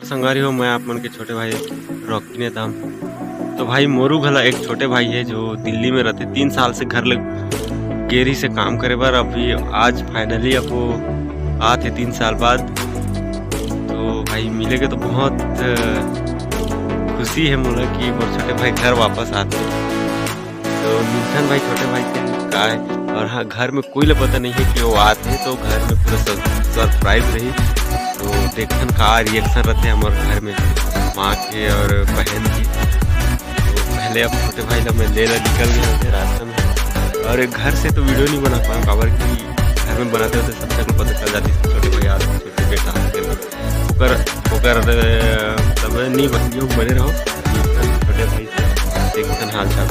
संगारी हो, मैं आप मन के छोटे भाई रॉकी ने दाम। तो भाई मोरू घला एक छोटे भाई है जो दिल्ली में रहते, 3 साल से घर लग गेरी से काम करे बार। अभी आज फाइनली अब वो आते 3 साल बाद। तो भाई मिलेंगे तो बहुत खुशी है मुझे कि वो छोटे भाई घर वापस आते। तो मिल्थन भाई छोटे भाई के का है। और हाँ, घर में कोई ले पता नहीं है कि वो आते हैं, तो घर में पूरा सरप्राइज रही। तो देखन का रिएक्शन रहते हैं हमारे घर में माँ के और बहन की। तो पहले अब छोटे भाई लोग मैं ले निकल गए थे रास्ते में, और घर से तो वीडियो नहीं बना पाया खबर की घर में बनाते होते सब तक पता चल जाती है छोटे भाई आते, छोटे बेटा आते तब नहीं बने रहो छोटे भाई से देखन हाल चाल।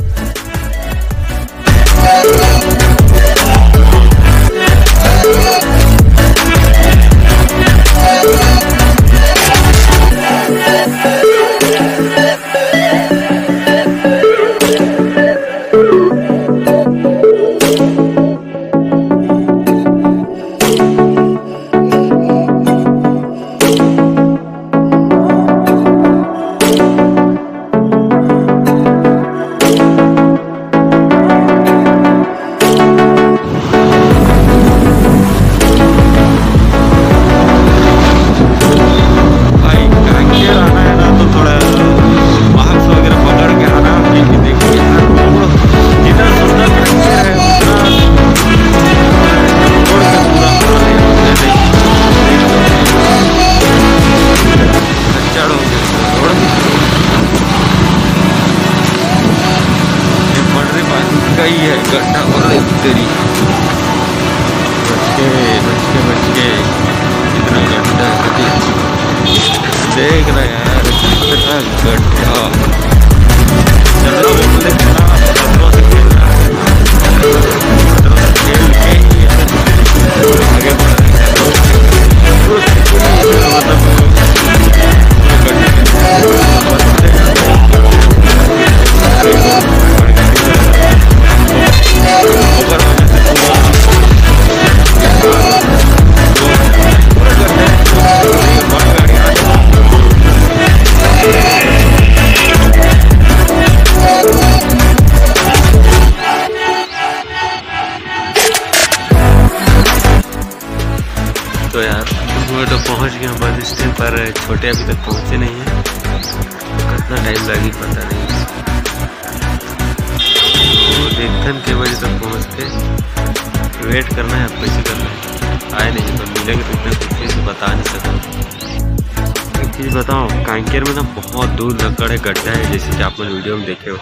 गड्ढा और तेरी बच के कितना गड्ढा देख रहा यार, कितना गड्ढा। चलो से खेल रहा है, खेल के आगे बढ़ रहा तो यार वो तो पहुंच गया बस स्टैंड पर, छोटे अभी तक पहुंचे नहीं है। तो कितना टाइम लगी पता नहीं। तो देखन के वजह तक पहुंच के वेट करना है, अब कैसे करना है। आए नहीं तो मिलेंगे तो इतना खुशी से बता नहीं सकता। एक चीज़ बताओ, कांकेर में ना बहुत दूर लकड़ गड्ढा है, जैसे कि आप लोग वीडियो में देखे हो।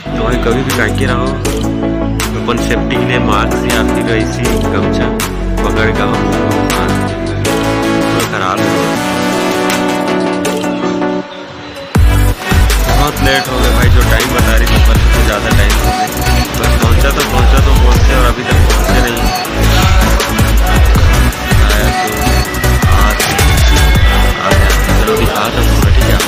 तो भाई कभी भी कांकेर आओ तो अपन सेफ्टी के लिए मास्क या फिर ऐसी गमछा पकड़ का खराब है। बहुत लेट हो गए भाई, जो टाइम बता रही थी पर तो ज़्यादा टाइम हो गया। बस पहुंचा तो पहुंचे और अभी तक पहुंचे नहीं। आया तो चलो दिखा था पूरा, ठीक है।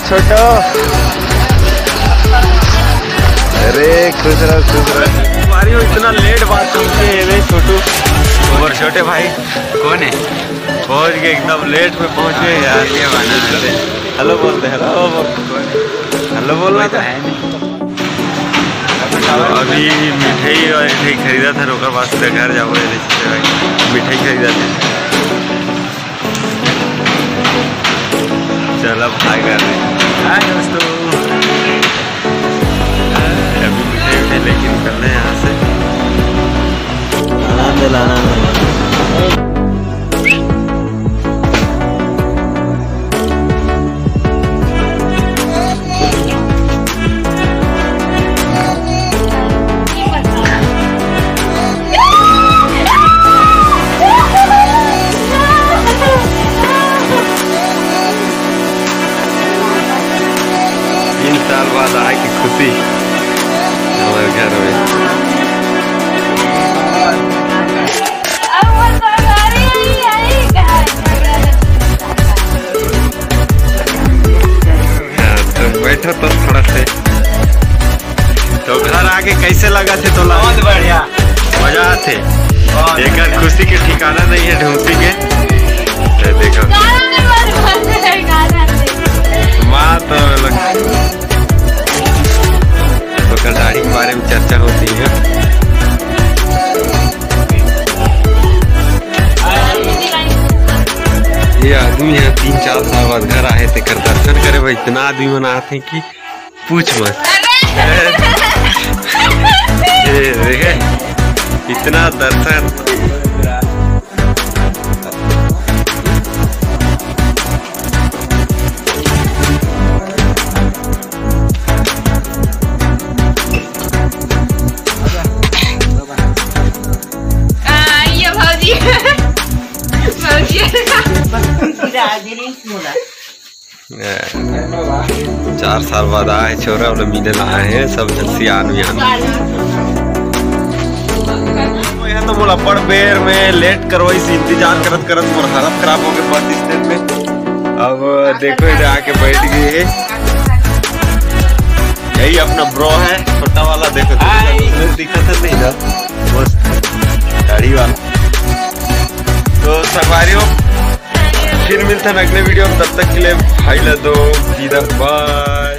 छोटो अरे खुश रहो। इतना लेट बात सुनते छोटू और छोटे भाई कौन है, पहुंच गए एकदम लेट में पहुंचे यार। ये हेलो बोलते हेलो बोलना तो है नहीं। अभी मिठाई खरीदा था, रोकर पास घर जाओ मिठाई खरीदा था। चलो भाई कर रहे दोस्तों, अभी मिठाई लेके निकलना है यहाँ से। आनंद लाना बाद आए की खुशी हमारे घर में। कैसे लगा थे तो बहुत बढ़िया मजा आते एक खुशी के ठिकाना नहीं है ढूंढती के देखो माँ तो दाढ़ी के बारे में चर्चा होती है। ये आदमी यहाँ 3-4 साल बाद घर आए थे कर दर्शन करे भाई इतना आदमी मना आते कि पूछ मत देखे इतना दर्शन चार साल बाद आए छोरा वाला मिलन आए हैं सब सियान वियान। यहाँ तो बोला पड़ बेर में लेट करवाई से इंतजार करत करत मोर हालत खराब हो गए बस स्टैंड में। अब देखो इधर आके बैठ गए है यही अपना ब्रो है छोटा वाला देखो दिखा था नहीं ना मस्त दाढ़ी वाला। तो सवारियों फिर मिलते हैं अगले वीडियो में तब तक के लिए भाई ला दो बाय।